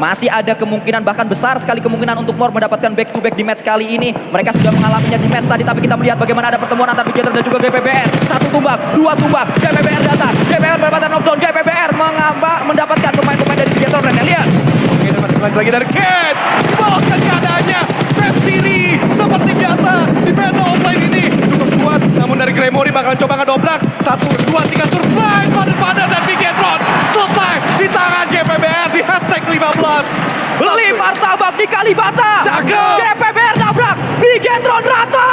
Masih ada kemungkinan, bahkan besar sekali kemungkinan untuk Mor mendapatkan back to back di match kali ini. Mereka sudah mengalaminya di match tadi, tapi kita melihat bagaimana ada pertemuan antara Bigetron dan juga GPBR. Satu tumbang, dua tumbang, GPBR datang. GPBR mendapatkan knockdown, GPBR mendapatkan pemain-pemain dari Bigetron. Dan lihat. Oke, dan masih lagi dari Ken. Dibalaskan keadaannya. Pestiri seperti biasa di battle offline ini. Cukup kuat, namun dari Gremory bakal coba ngedobrak. 1, 2, 3 surprise. Pada dan Bigetron selesai di tangan GPBR di hashtag 15. Beli martabak di Kalibata. Cakep. GPBR nabrak, Bigetron rata.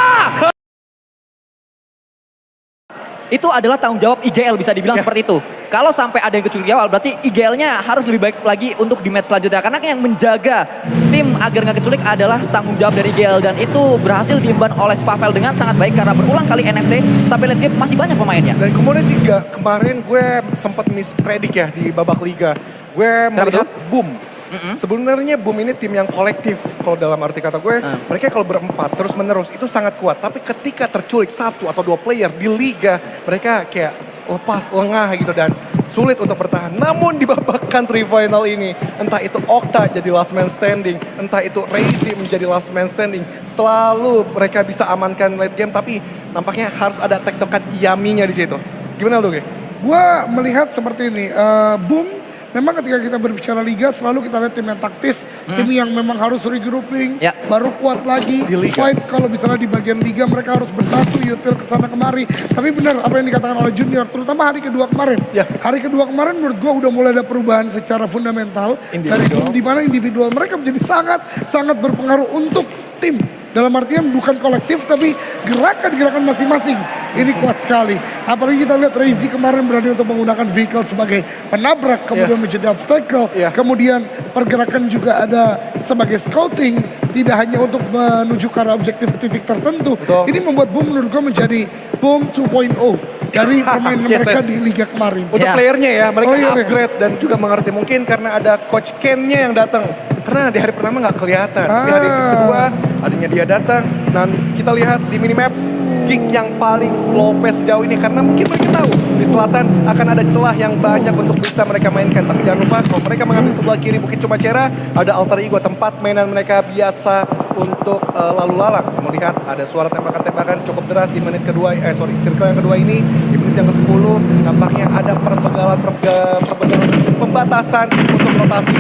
Itu adalah tanggung jawab IGL, bisa dibilang seperti itu. Kalau sampai ada yang kecuali awal, berarti IGL-nya harus lebih baik lagi untuk di match selanjutnya. Karena yang menjaga tim agar nggak keculik adalah tanggung jawab dari IGL. Dan itu berhasil diemban oleh Spavel dengan sangat baik karena berulang kali NFT sampai late game masih banyak pemainnya. Dan kemudian kemarin gue sempat mispredik ya di babak liga. Gue melihat Boom. Sebenarnya Boom ini tim yang kolektif. Kalau dalam arti kata gue, mereka kalau berempat terus menerus itu sangat kuat. Tapi ketika terculik 1 atau 2 player di liga, mereka kayak lepas, lengah gitu dan sulit untuk bertahan. Namun di babak country final ini, entah itu Okta jadi last man standing, entah itu Reizi menjadi last man standing, selalu mereka bisa amankan late game, tapi nampaknya harus ada tektokan Yaminya di situ. Gimana lu, Ge? Gua melihat seperti ini, Boom memang ketika kita berbicara liga selalu kita lihat tim yang taktis, tim yang memang harus regrouping, baru kuat lagi, fight kalau misalnya di bagian liga mereka harus bersatu, util kesana kemari. Tapi benar apa yang dikatakan oleh Junior, terutama hari kedua kemarin. Hari kedua kemarin menurut gua udah mulai ada perubahan secara fundamental dari tim di mana individual mereka menjadi sangat berpengaruh untuk tim. Dalam artian bukan kolektif tapi gerakan-gerakan masing-masing. Ini kuat sekali. Apalagi kita lihat Reizi kemarin berani untuk menggunakan vehicle sebagai penabrak, kemudian menjadi obstacle. Kemudian pergerakan juga ada sebagai scouting. Tidak hanya untuk menuju ke arah objektif titik tertentu. Ini membuat Boom menurut gue menjadi Boom 2.0 dari pemain mereka di liga kemarin. Untuk playernya ya, mereka upgrade dan juga mengerti. Mungkin karena ada Coach Ken-nya yang datang. Karena di hari pertama nggak kelihatan. Tapi hari kedua, adanya dia datang. Dan kita lihat di minimaps, Geek yang paling slow pace sejauh ini. Karena mungkin mereka tahu di selatan akan ada celah yang banyak untuk bisa mereka mainkan. Tapi jangan lupa kalau mereka mengambil sebelah kiri Bukit Cumacera, ada Alter Ego, tempat mainan mereka biasa untuk lalu lalang. Melihat ada suara tembakan-tembakan cukup deras di menit kedua, circle yang kedua ini. Di menit yang ke-10 nampaknya ada perbekalan pembatasan untuk rotasi.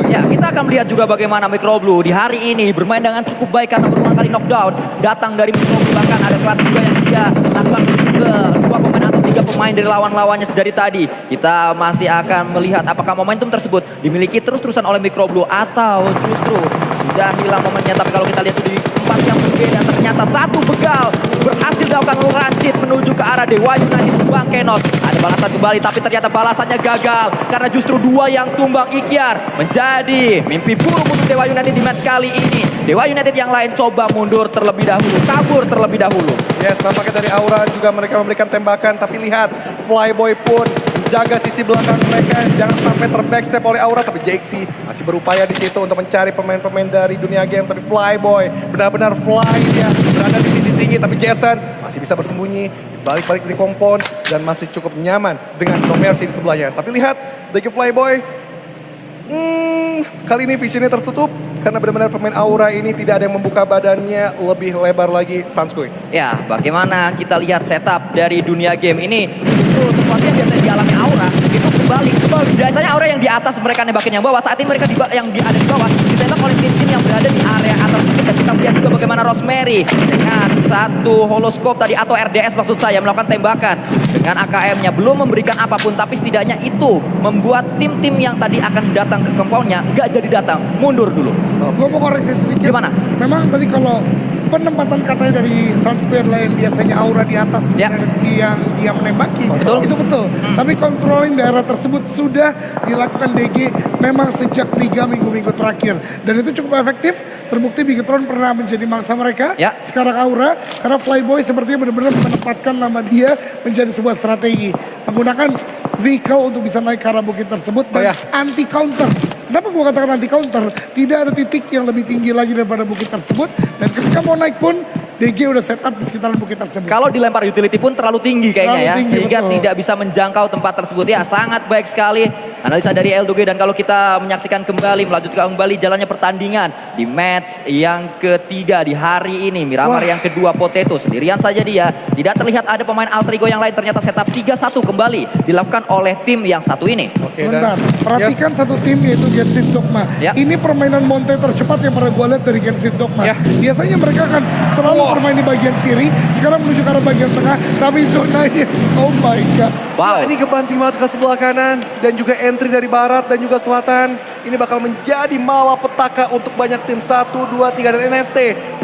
Ya, kita akan melihat juga bagaimana Microblue di hari ini bermain dengan cukup baik karena berulang kali knockdown datang dari Microblue, bahkan ada kelat juga yang dia lakukan ke 2 pemain atau 3 pemain dari lawan-lawannya dari tadi. Kita masih akan melihat apakah momentum tersebut dimiliki terus-terusan oleh Microblue atau justru sudah hilang momennya. Tapi kalau kita lihat di tempat yang berbeda, ternyata satu begal berhasil dilakukan Rancid menuju ke arah Dewa United Bang Kenos. Ada balasan kembali tapi ternyata balasannya gagal karena justru 2 yang tumbang Ikyar menjadi mimpi buruk untuk Dewa United di match kali ini. Dewa United yang lain coba mundur terlebih dahulu, kabur terlebih dahulu. Yes, nampaknya dari Aura juga mereka memberikan tembakan, tapi lihat Flyboy pun menjaga sisi belakang mereka jangan sampai terbackstep oleh Aura, tapi JXC masih berupaya di situ untuk mencari pemain-pemain dari dunia game, tapi Flyboy benar-benar fly dia berada di sisi tinggi, tapi Jason masih bisa bersembunyi balik-balik dari kompon dan masih cukup nyaman dengan No Mercy di sebelahnya. Tapi lihat dari Flyboy, kali ini visionnya tertutup karena benar-benar pemain Aura ini tidak ada yang membuka badannya lebih lebar lagi. Sanskuy. Ya, bagaimana kita lihat setup dari dunia game ini, itu sesuatu yang biasanya dialami Aura itu kembali. Biasanya Aura yang di atas mereka nembakin yang bawah, saat ini mereka yang ada di bawah ditembak oleh tim-tim yang berada di area atas. Dan kita melihat juga bagaimana Rosemary dengan satu holoskop tadi atau RDS maksud saya melakukan tembakan dengan AKM-nya, belum memberikan apapun, tapi setidaknya itu membuat tim-tim yang tadi akan datang ke compound-nya gak jadi datang, mundur dulu. Gue mau koreksi sedikit. Gimana? Memang tadi kalau penempatan katanya dari Sunspear lain biasanya Aura di atas yang dia menembaki, itu betul. Tapi controlling daerah tersebut sudah dilakukan DG memang sejak liga minggu-minggu terakhir, dan itu cukup efektif. Terbukti Bigetron pernah menjadi mangsa mereka. Sekarang Aura, karena Flyboy sepertinya benar-benar menempatkan nama dia menjadi sebuah strategi, menggunakan vehicle untuk bisa naik ke arah bukit tersebut dan anti counter. Kenapa gue katakan anti counter? Tidak ada titik yang lebih tinggi lagi daripada bukit tersebut, dan ketika mau naik pun DG udah setup di sekitaran bukit tersebut. Kalau dilempar utility pun terlalu tinggi kayaknya, sehingga tidak bisa menjangkau tempat tersebut. Ya, sangat baik sekali Analisa dari Eldoge, dan kalau kita menyaksikan kembali, melanjutkan kembali jalannya pertandingan di match yang ketiga di hari ini. Miramar yang kedua Potato sendirian saja dia. Tidak terlihat ada pemain alter ego yang lain. Ternyata setup 3-1 kembali dilakukan oleh tim yang satu ini. Sebentar, perhatikan satu tim yaitu Genesis Dogma. Ini permainan Monte tercepat yang pernah gue lihat dari Genesis Dogma. Biasanya mereka kan selalu bermain di bagian kiri, sekarang menuju ke arah bagian tengah, tapi zonanya, oh my god. Wow. Ini kebanting banget ke sebelah kanan dan juga entry dari barat dan juga selatan. Ini bakal menjadi malapetaka untuk banyak tim 1, 2, 3 dan NFT.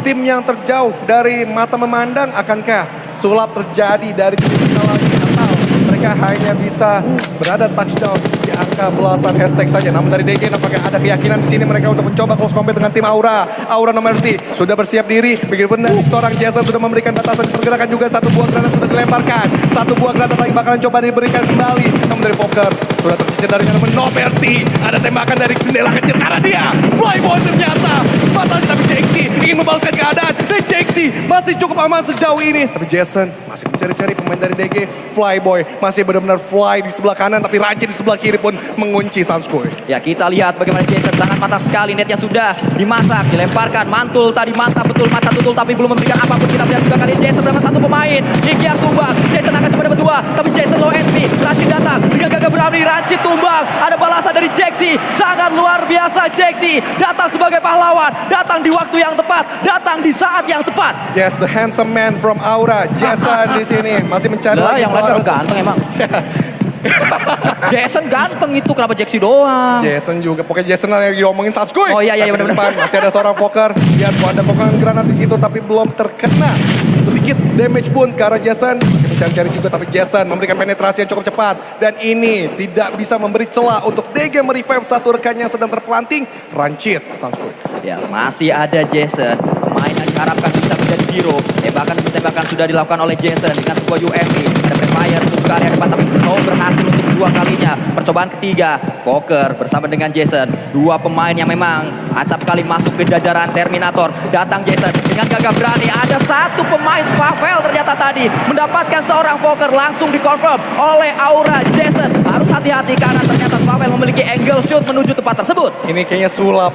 Tim yang terjauh dari mata memandang, akankah sulap terjadi dari tim kita lagi atau mereka hanya bisa berada touchdown di angka belasan hashtag saja. Namun dari DG nampaknya ada keyakinan di sini mereka untuk mencoba close combat dengan tim Aura. Aura No Mercy sudah bersiap diri. Begitu benar seorang Jason sudah memberikan batasan pergerakan juga. Satu buah granat sudah dilemparkan. Satu buah granat lagi bakalan coba diberikan kembali. Namun dari Poker sudah tercicir dari No Mercy. Ada tembakan dari jendela kecil karena dia Flyboy ternyata batasi, tapi Jaxi ingin membalaskan keadaan dan Jaxi masih cukup aman sejauh ini. Tapi Jason masih mencari-cari pemain dari DG. Flyboy masih benar-benar fly di sebelah kanan, tapi Ranci di sebelah kiri pun mengunci Sanskui. Ya, kita lihat bagaimana Jason sangat mantap sekali. Netnya sudah dimasak, dilemparkan, mantul tadi mantap betul, mata tutul tapi belum memberikan apapun. Kita lihat juga kali ini Jason bersama satu pemain. Ikyar tumbang, Jason akan coba dapat dua, tapi Jason low HP. Ranci datang, dengan gagah berani Ranci tumbang. Ada balasan dari Jaxi, sangat luar biasa Jaxi. Datang sebagai pahlawan, datang di waktu yang tepat, datang di saat yang tepat. Yes, the handsome man from Aura, Jason di sini masih mencari lagi yang lain ganteng emang. Jason ganteng itu, kenapa Jaxi doang? Jason juga, pokoknya Jason yang lagi ngomongin Sanskui. Oh iya benar-benar. Masih ada seorang Poker. Lihat ada kokangan granat di situ tapi belum terkena. Sedikit damage pun ke arah Jason. Masih mencari-cari juga tapi Jason memberikan penetrasi yang cukup cepat. Dan ini tidak bisa memberi celah untuk DG merevive satu rekannya yang sedang terpelanting. Rancit Sanskui. Ya, masih ada Jason. Pemain yang diharapkan bisa menjadi hero. Tembakan sudah dilakukan oleh Jason dengan sebuah UMP. Ada Prefire untuk ke area depan tapi belum berhasil untuk kedua kalinya. Percobaan ketiga, Poker bersama dengan Jason. Dua pemain yang memang acap kali masuk ke jajaran Terminator. Datang Jason dengan gagah berani. Ada satu pemain Spavel ternyata tadi mendapatkan seorang Poker, langsung dikonfirm oleh Aura. Jason harus hati-hati karena ternyata Spavel memiliki angle shoot menuju tempat tersebut. Ini kayaknya sulap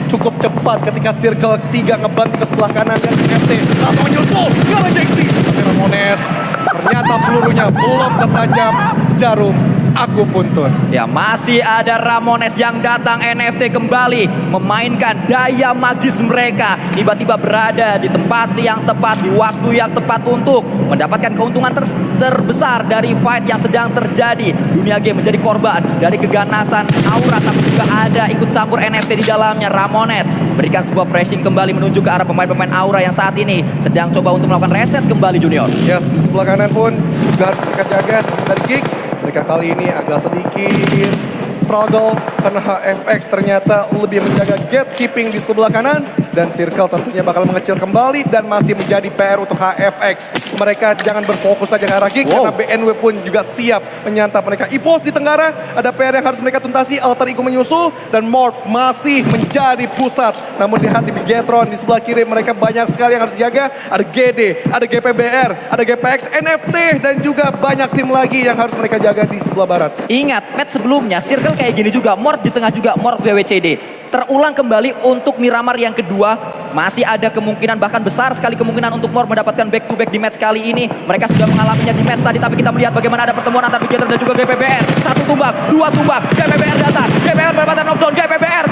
cukup cepat ketika circle ketiga ngebantu ke sebelah kanan dan FT langsung menyusul ke arah Jaxi. Tapi Ramones ternyata pelurunya belum setajam jarum akupuntur. Ya, masih ada Ramones yang datang NFT kembali memainkan daya magis mereka. Tiba-tiba berada di tempat yang tepat, di waktu yang tepat untuk mendapatkan keuntungan terbesar dari fight yang sedang terjadi. Dunia game menjadi korban dari keganasan Aura, tapi juga ada ikut campur NFT di dalamnya. Ramones berikan sebuah pressing kembali menuju ke arah pemain-pemain Aura yang saat ini sedang coba untuk melakukan reset kembali Junior. Yes, di sebelah kanan pun juga harus mereka jaga dari Geek. Mereka kali ini agak sedikit struggle karena HFX ternyata lebih menjaga gatekeeping di sebelah kanan. Dan Circle tentunya bakal mengecil kembali dan masih menjadi PR untuk HFX. Mereka jangan berfokus saja ke arah Geek karena BNW pun juga siap menyantap mereka. EVOS di Tenggara, ada PR yang harus mereka tuntasi. Alter Ego menyusul dan Morph masih menjadi pusat. Namun di hati Bigetron di sebelah kiri mereka banyak sekali yang harus dijaga. Ada GD, ada GPBR, ada GPX, NFT dan juga banyak tim lagi yang harus mereka jaga di sebelah barat. Ingat, match sebelumnya Circle kayak gini juga, Morph di tengah juga, Morph WWCD. Terulang kembali untuk Miramar yang kedua. Masih ada kemungkinan, bahkan besar sekali kemungkinan untuk Morph mendapatkan back to back di match kali ini. Mereka sudah mengalaminya di match tadi, tapi kita melihat bagaimana ada pertemuan antara Bigetron dan juga GPBR. Satu tumbang, dua tumbang, GPBR datang, GPBR mendapatkan knockdown, GPBR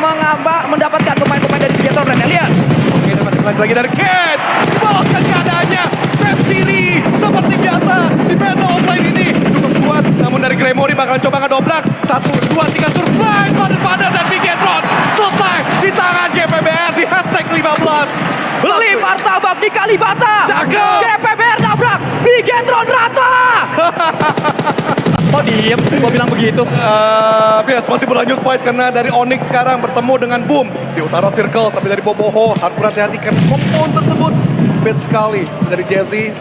mendapatkan pemain-pemain dari Bigetron. Dan lihat, oke, dan masih lanjut lagi dari Ken. Dibalaskan keadaannya. Best City seperti biasa di battle offline ini cukup kuat. Namun dari Gremory bakal coba ngedobrak. 1, 2, 3 surprise padan-padan dan Bigetron selesai di tangan GPBR di hashtag 15. beli martabak di Kalibata. Cakep. GPBR nabrak, Bigetron rata. Oh diem, gua bilang begitu. Bias masih berlanjut fight karena dari Onyx sekarang bertemu dengan Boom di utara circle. Tapi dari Boboho harus berhati-hati karena compound tersebut sempit sekali. Dari Jesse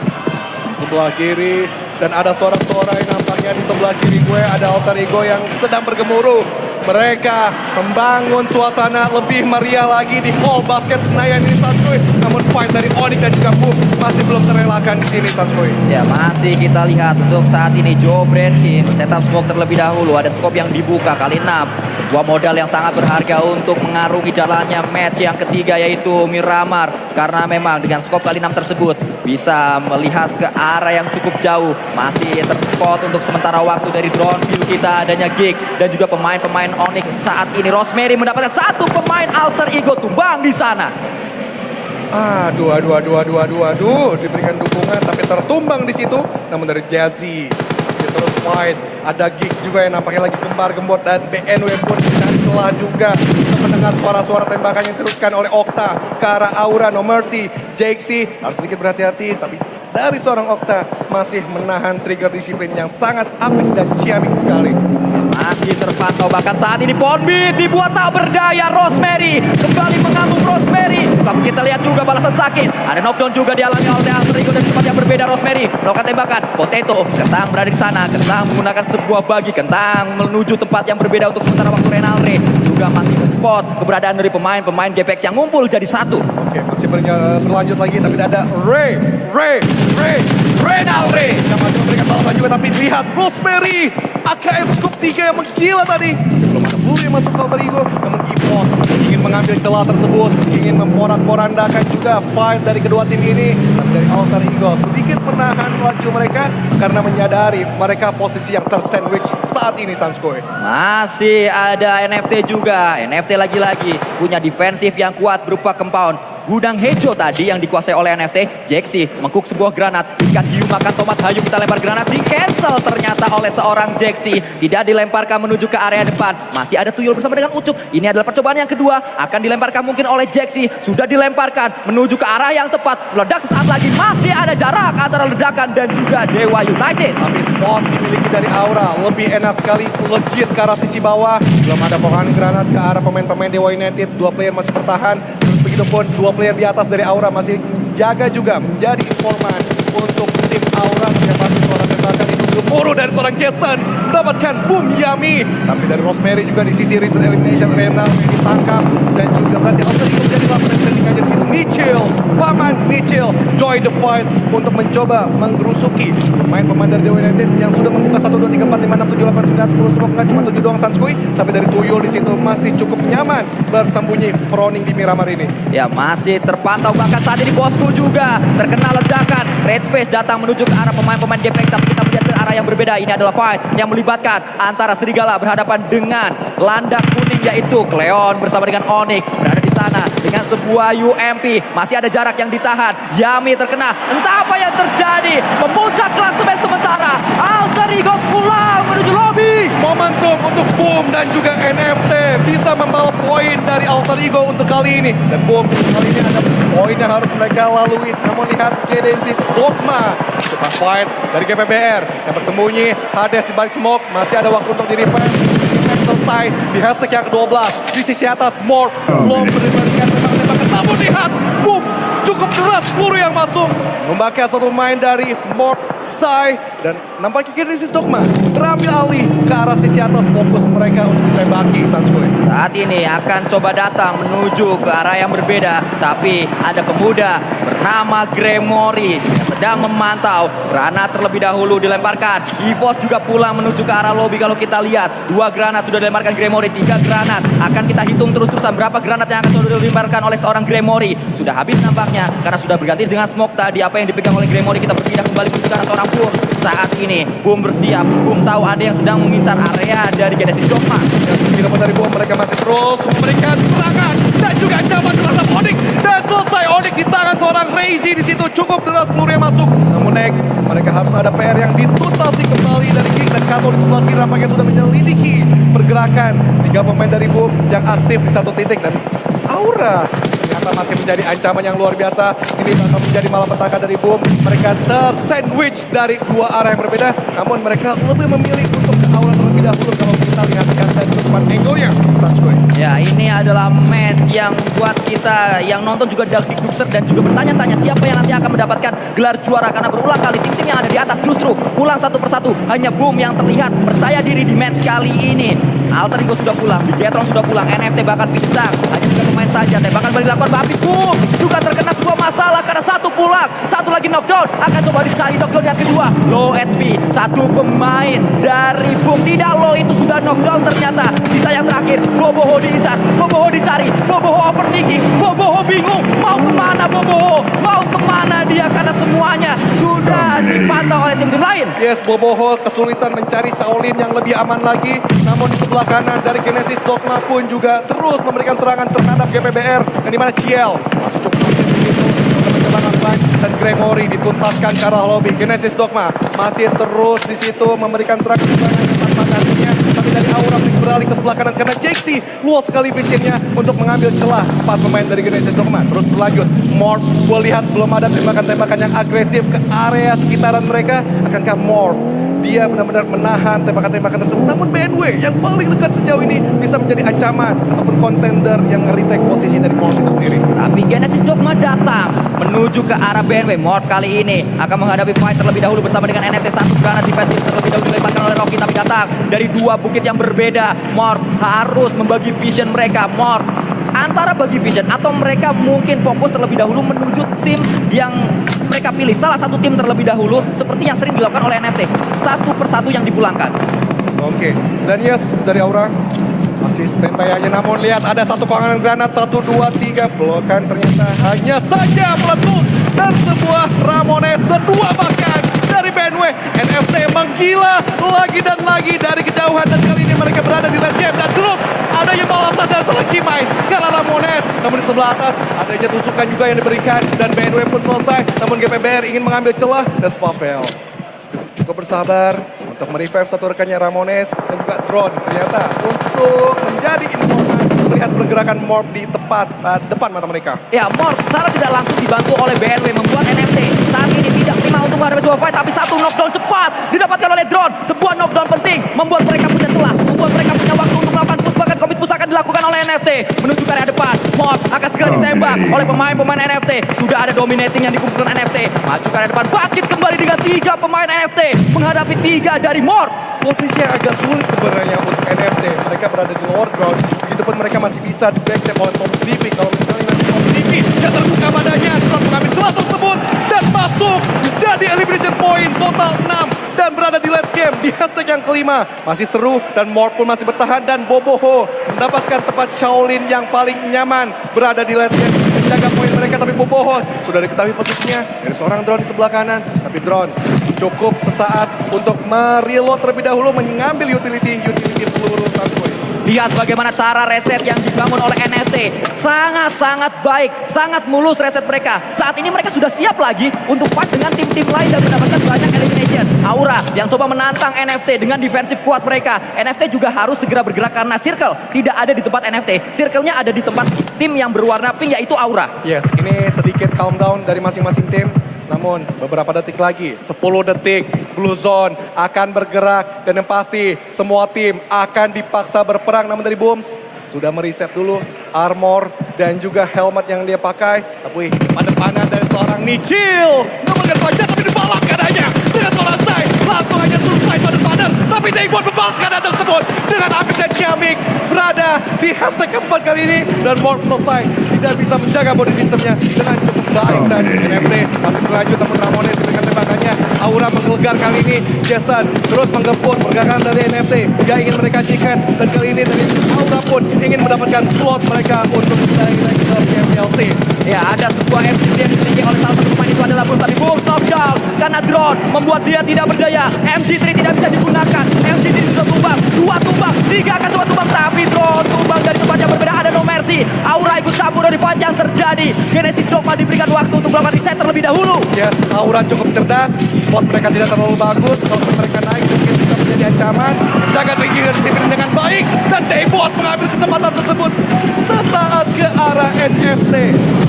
di sebelah kiri. Dan ada suara-suara yang nampaknya di sebelah kiri gue ada Alter Ego yang sedang bergemuruh. Mereka membangun suasana lebih meriah lagi di hall basket Senayan ini Sanskoy. Namun fight dari Onyx dan juga Boom masih belum terelakkan di sini Sanskoy. Ya masih kita lihat untuk saat ini Joe Brand Team setup smoke terlebih dahulu. Ada scope yang dibuka kali 6. Sebuah modal yang sangat berharga untuk mengarungi jalannya match yang ketiga yaitu Miramar. Karena memang dengan scope kali 6 tersebut bisa melihat ke arah yang cukup jauh. Masih terspot untuk sementara waktu dari drone view kita adanya Gig dan juga pemain-pemain Onyx saat ini. Rosemary mendapatkan satu pemain alter ego tumbang di sana. Aduh, diberikan dukungan tapi tertumbang di situ. Namun dari Jazzy masih terus fight. Ada Gig juga yang nampaknya lagi gembar-gembor dan BNW pun mencari celah juga. Kita mendengar suara-suara tembakan yang diteruskan oleh Okta ke arah Aura, No Mercy. Jexy harus sedikit berhati-hati tapi dari seorang Okta masih menahan trigger disiplin yang sangat apik dan ciamik sekali. Masih terpantau bahkan saat ini Ponbit dibuat tak berdaya. Rosemary kembali mengamuk Rosemary. Tapi kita lihat juga balasan sakit. Ada knockdown juga dialami oleh alter ego dari tempat yang berbeda. Rosemary melakukan tembakan. Potato Kentang berada di sana. Kentang menggunakan sebuah bagi. Kentang menuju tempat yang berbeda untuk sementara waktu. Renalre juga masih spot keberadaan dari pemain-pemain GPX yang ngumpul jadi satu. Oke, masih berlanjut lagi tapi ada Renalre yang masih memberikan balasan juga tapi lihat Rosemary AKM scoop 3 yang menggila tadi. Belum ada Blue yang masuk ke alter ego. Namun EVOS ingin mengambil celah tersebut, ingin memporak-porandakan juga fight dari kedua tim ini. Tapi dari alter ego sedikit menahan laju mereka karena menyadari mereka posisi yang tersandwich saat ini Sanskoy. Masih ada NFT juga. NFT lagi-lagi punya defensif yang kuat berupa compound. Gudang Hejo tadi yang dikuasai oleh NFT. Jexy mengkuk sebuah granat. Ikan hiu makan tomat hayu kita lempar granat. Di cancel ternyata oleh seorang Jexy. Tidak dilemparkan menuju ke area depan. Masih ada tuyul bersama dengan Ucup. Ini adalah percobaan yang kedua. Akan dilemparkan mungkin oleh Jexy. Sudah dilemparkan menuju ke arah yang tepat. Meledak sesaat lagi. Masih ada jarak antara ledakan dan juga Dewa United. Tapi spot dimiliki dari Aura lebih enak sekali, legit ke arah sisi bawah. Belum ada pohon granat ke arah pemain-pemain Dewa United. Dua player masih bertahan. Terus begitupun dua player di atas dari Aura masih jaga juga menjadi informan untuk tim Aura. Yang masih suara tembakan itu gemuruh dari seorang Jason mendapatkan boom Yami. Tapi dari Rosemary juga di sisi recent elimination Renal ditangkap dan juga berarti alter ego jadi laporan trending aja di situ. Nichil, paman Nichil join the fight untuk mencoba menggerusuki pemain-pemain dari Dewa United yang sudah membuka 1, 2, 3, 4, 5, 6, 7, 8, 9, 10 semua nggak cuma 7 doang Sanskoy. Tapi dari Tuyul di situ masih cukup nyaman bersembunyi proning di Miramar ini. Ya masih terpantau bahkan saat ini bosku juga terkena ledakan. Redface datang menuju ke arah pemain-pemain GPX tapi kita melihat ke arah yang berbeda. Ini adalah fight yang melibatkan antara Serigala berhadapan dengan landak kuning yaitu Cleon bersama dengan Onyx berada di sana dengan sebuah UMP. Masih ada jarak yang ditahan. Yami terkena. Entah apa yang terjadi. Memuncak klasemen sementara. Alter Ego pulang menuju lobby. Momentum untuk Boom dan juga NFT bisa membawa poin dari Alter Ego untuk kali ini. Dan Boom kali ini ada poin yang harus mereka lalui. Namun lihat Genesis Dogma. Cepat fight dari GPBR yang bersembunyi. Hades di balik smoke. Masih ada waktu untuk di-revive. Selesai di hashtag yang ke-12. Di sisi atas Morph belum berikan tembakan. Namun lihat Boom cukup deras peluru yang masuk. Membakar satu pemain dari Morph Sai dan nampaknya Genesis Dogma terambil alih ke arah sisi atas, fokus mereka untuk ditembaki Sanskoy. Saat ini akan coba datang menuju ke arah yang berbeda, tapi ada pemuda bernama Gremory yang sedang memantau. Granat terlebih dahulu dilemparkan. EVOS juga pulang menuju ke arah lobby. Kalau kita lihat 2 granat sudah dilemparkan Gremory, 3 granat. Akan kita hitung terus-terusan berapa granat yang akan sudah dilemparkan oleh seorang Gremory. Sudah habis nampaknya karena sudah berganti dengan smoke tadi. Apa yang dipegang oleh Gremory, kita berpindah kembali menuju ke arah seorang Boom. Saat ini Boom bersiap. Boom tahu ada yang sedang mengincar area dari Genesis Dogma. Dan sedikit dari Boom mereka masih terus memberikan serangan dan juga ancaman terhadap Onyx. Dan selesai Onyx di tangan seorang Reizi di situ, cukup deras peluru yang masuk. Namun next mereka harus ada PR yang ditutasi kembali dari King dan Kato di sebelah kiri nampaknya sudah menyelidiki pergerakan 3 pemain dari Boom yang aktif di satu titik dan Aura ternyata masih menjadi ancaman yang luar biasa. Ini bakal menjadi malapetaka dari Boom. Mereka tersandwich dari 2 arah yang berbeda, namun mereka lebih memilih untuk ke Aura terlebih dahulu kalau kita lihat dan teman angle-nya. Ya, ini adalah match yang buat kita yang nonton juga dagdikdukser dan juga bertanya-tanya siapa yang nanti akan mendapatkan gelar juara, karena berulang kali tim-tim yang ada di atas justru pulang satu persatu. Hanya Boom yang terlihat percaya diri di match kali ini. Alter Ego sudah pulang, Bigetron sudah pulang, NFT bahkan pincang. Hanya 3 pemain saja, tembakan baru dilakukan, tapi Boom juga terkena sebuah masalah karena satu pulang, satu lagi knockdown. Akan coba dicari knockdown yang kedua. Low HP, satu pemain dari Boom. Tidak low, itu sudah knockdown ternyata. Sisa yang terakhir, Boboho diincar, Boboho dicari, Boboho overthinking, Boboho bingung. Mau kemana Boboho? Mau kemana dia? Karena semuanya sudah dipantau oleh tim-tim lain. Yes, Boboho kesulitan mencari Shaolin yang lebih aman lagi. Namun di sebelah kanan dari Genesis Dogma pun juga terus memberikan serangan terhadap GPBR. Yang dimana Ciel masih cukup di situ. Mencoba punch dan Gregory dituntaskan ke arah lobby. Genesis Dogma masih terus di situ memberikan serangan tanpa nantinya. Tapi dari Aura beralih ke sebelah kanan karena Jaxi luas sekali visionnya untuk mengambil celah 4 pemain dari Genesis Dogma. Terus berlanjut. Morph, gue lihat belum ada tembakan-tembakan yang agresif ke area sekitaran mereka. Akankah Morph dia benar-benar menahan tembakan-tembakan tersebut? Namun BNW yang paling dekat sejauh ini bisa menjadi ancaman ataupun kontender yang nge-retake posisi dari Morph itu sendiri. Tapi Genesis Dogma datang menuju ke arah BNW. Morph kali ini akan menghadapi fight terlebih dahulu bersama dengan NFT. Satu granat defensif terlebih dahulu dilemparkan oleh Rocky, tapi datang dari 2 bukit yang berbeda. Morph harus membagi vision mereka. Morph antara bagi vision atau mereka mungkin fokus terlebih dahulu menuju tim yang mereka pilih. Salah satu tim terlebih dahulu seperti yang sering dilakukan oleh NFT. Satu persatu yang dipulangkan. Oke, dan yes dari Aura masih standby aja, namun lihat ada satu kewangan granat, 1, 2, 3 blokan ternyata hanya saja meletup. Dan sebuah Ramones kedua bahkan dari BNW. NFT menggila lagi dan lagi dari kejauhan, dan kali ini mereka berada di late game dan terus adanya balasan dan saling kimai karena Ramones. Namun di sebelah atas adanya tusukan juga yang diberikan dan BNW pun selesai. Namun GPBR ingin mengambil celah dan Spavel cukup bersabar untuk merevive satu rekannya Ramones dan juga drone ternyata untuk menjadi informan melihat pergerakan Morph di tepat depan mata mereka. Ya, Morph secara tidak langsung dibantu oleh BNW membuat NFT saat ini tidak prima untuk menghadapi sebuah fight, tapi satu knockdown cepat didapatkan oleh drone. Sebuah knockdown penting membuat mereka punya celah, membuat mereka punya waktu untuk melakukan push, bahkan commit push akan dilakukan oleh NFT menuju ke area depan. Morph akan segera ditembak oleh pemain-pemain NFT. Sudah ada dominating yang dikumpulkan NFT. Maju ke area depan, bangkit kembali dengan 3 pemain NFT menghadapi 3 dari Morph. Posisi yang agak sulit sebenarnya untuk NFT. Mereka berada di lower ground, begitupun mereka masih bisa di backstep oleh Tom DP. Kalau misalnya nanti Tom DP yang terbuka badannya, Drone mengambil celah tersebut dan masuk jadi elimination point total 6 dan berada di late game di hashtag yang kelima. Masih seru dan Morph pun masih bertahan dan Boboho mendapatkan tempat Shaolin yang paling nyaman berada di late game menjaga poin mereka, tapi Boboho sudah diketahui posisinya dari seorang drone di sebelah kanan, tapi drone cukup sesaat untuk mereload terlebih dahulu mengambil utility peluru Sansui. Lihat bagaimana cara reset yang dibangun oleh NFT. Sangat-sangat baik, sangat mulus reset mereka. Saat ini mereka sudah siap lagi untuk fight dengan tim-tim lain dan mendapatkan banyak elimination. Aura yang coba menantang NFT dengan defensif kuat mereka. NFT juga harus segera bergerak karena circle tidak ada di tempat NFT. Circle-nya ada di tempat tim yang berwarna pink, yaitu Aura. Yes, ini sedikit calm down dari masing-masing tim. Namun beberapa detik lagi, 10 detik, Blue Zone akan bergerak dan yang pasti semua tim akan dipaksa berperang. Namun dari Booms sudah mereset dulu armor dan juga helmet yang dia pakai. Tapi depan-depanan dari seorang Nichil, namun wajah tapi dibalak keadaannya dengan seorang Zai. Langsung aja selesai pada tapi Daewon membalas keadaan tersebut dengan Abyss dan Kiamik berada di hashtag keempat kali ini dan Morph selesai tidak bisa menjaga body systemnya dengan cukup baik. Dan NFT masih berlanjut namun Ramones dengan tembakannya. Aura menggelegar kali ini. Jason terus menggempur pergerakan dari NFT. Dia ingin mereka cikan dan kali ini dari Aura pun ingin mendapatkan slot mereka untuk naik ke PMLC. Ya, ada sebuah MG3 yang dimiliki oleh salah satu pemain itu adalah Boom, tapi Boom knockdown karena drone membuat dia tidak berdaya. MG3 tidak bisa digunakan. MG3 sudah tumbang, 2 tumbang, 3 akan coba tumbang, tapi drone tumbang dari tempat yang berbeda. Ada No Mercy. Aura ikut campur dari fight yang terjadi. Genesis Dogma diberikan waktu untuk melakukan reset terlebih dahulu. Yes, Aura cukup cerdas. Spot mereka tidak terlalu bagus. Kalau mereka naik mungkin bisa menjadi ancaman. Jaga trigger dengan baik dan Daewon mengambil kesempatan tersebut sesaat ke arah NFT.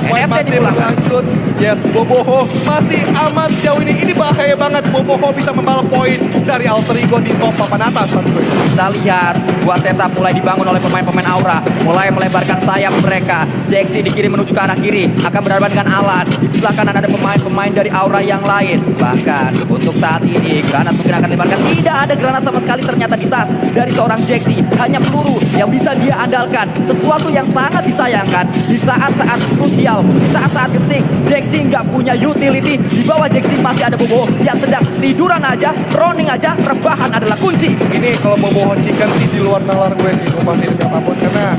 Fight NFT masih dipulangkan. berlanjut. Yes, Boboho masih aman sejauh ini. Ini bahaya banget. Boboho bisa membalap poin dari Alter Ego di top papan atas. Kita lihat sebuah setup mulai dibangun oleh pemain-pemain Aura. Mulai melebarkan sayap mereka. Jaxi dikirim menuju ke arah kiri. Akan berhadapan dengan Alan. Di sebelah kanan ada pemain-pemain dari Aura yang lain. Bahkan untuk saat ini granat mungkin akan dilebarkan. Tidak ada granat sama sekali ternyata di tas dari seorang Jaxi. Hanya peluru yang bisa dia andalkan. Sesuatu yang sangat disayangkan di saat-saat krusial, di saat-saat genting. Jaxi nggak punya utility. Di bawah Jaxi masih ada Bobo yang sedang tiduran aja, roning aja, rebahan adalah kunci. Ini kalau Boboho chicken sih di luar nalar gue sih, masih demi apapun, karena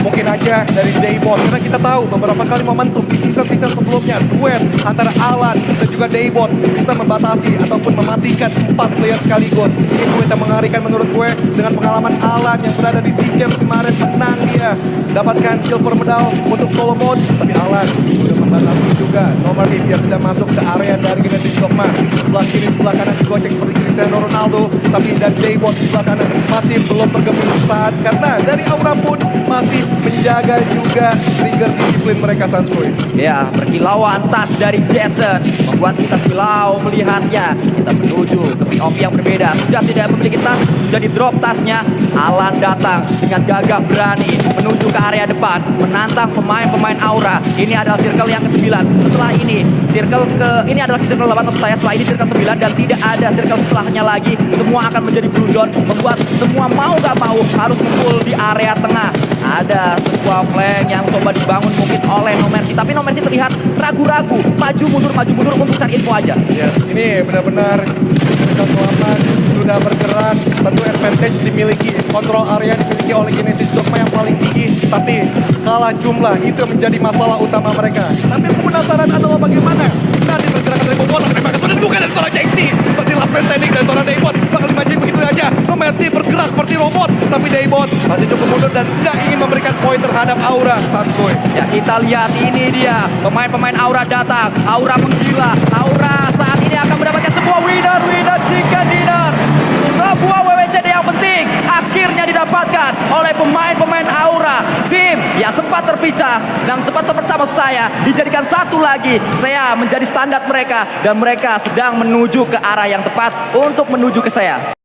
mungkin aja dari Daybot, karena kita tahu beberapa kali momentum di season-season sebelumnya duet antara Alan dan juga Daybot bisa membatasi ataupun mematikan 4 player sekaligus. Ini duet yang mengerikan menurut gue, dengan pengalaman Alan yang berada di SEA Games kemarin, menang dia dapatkan silver medal untuk solo mode, tapi Alan sudah membatasi juga nomor sih biar tidak masuk ke area dari Genesis Dogma. Sebelah kiri sebelah kanan digocek seperti Cristiano Ronaldo, tapi dari Daybot di sebelah kanan masih belum bergeming saat, karena dari Aura pun masih menjaga juga trigger disiplin mereka, Sanskoy. Ya, berkilauan tas dari Jason membuat kita silau melihatnya. Kita menuju ke POV yang berbeda. Sudah tidak memiliki tas, sudah di drop tasnya. Alan datang dengan gagah berani menuju ke area depan, menantang pemain-pemain Aura. Ini adalah circle yang ke-9. Setelah ini, ini adalah circle 8 maksud saya. Setelah ini circle 9 dan tidak ada circle setelahnya lagi. Semua akan menjadi blue zone, membuat semua mau gak mau harus kumpul di area tengah. Ada sebuah flank yang coba dibangun mungkin oleh No Mercy, tapi No Mercy terlihat ragu-ragu, maju mundur untuk cari info aja. Yes, ini benar-benar circle 8 sudah bergerak. Tentu advantage dimiliki, kontrol area dimiliki oleh Genesis Dogma yang paling tinggi, tapi kalah jumlah itu yang menjadi masalah utama mereka. Tapi aku penasaran adalah bagaimana nanti pergerakan dari Bobo, tapi memang sudah dibuka dari seorang Jaxi, seperti last man standing dari seorang Daybot. Bakal dimajuin begitu aja. No Mercy bergerak seperti robot, tapi Daybot masih cukup mundur dan tidak ingin memberikan poin terhadap Aura, Sanskoy. Ya, kita lihat ini dia pemain-pemain Aura datang. Aura menggila. Aura saat ini akan mendapatkan sebuah winner chicken dinner. Sebuah WWCD yang penting akhirnya didapatkan oleh pemain-pemain Aura. Tim yang sempat terpecah dan sempat terpecah maksud saya dijadikan satu lagi. Saya menjadi standar mereka dan mereka sedang menuju ke arah yang tepat untuk menuju ke saya.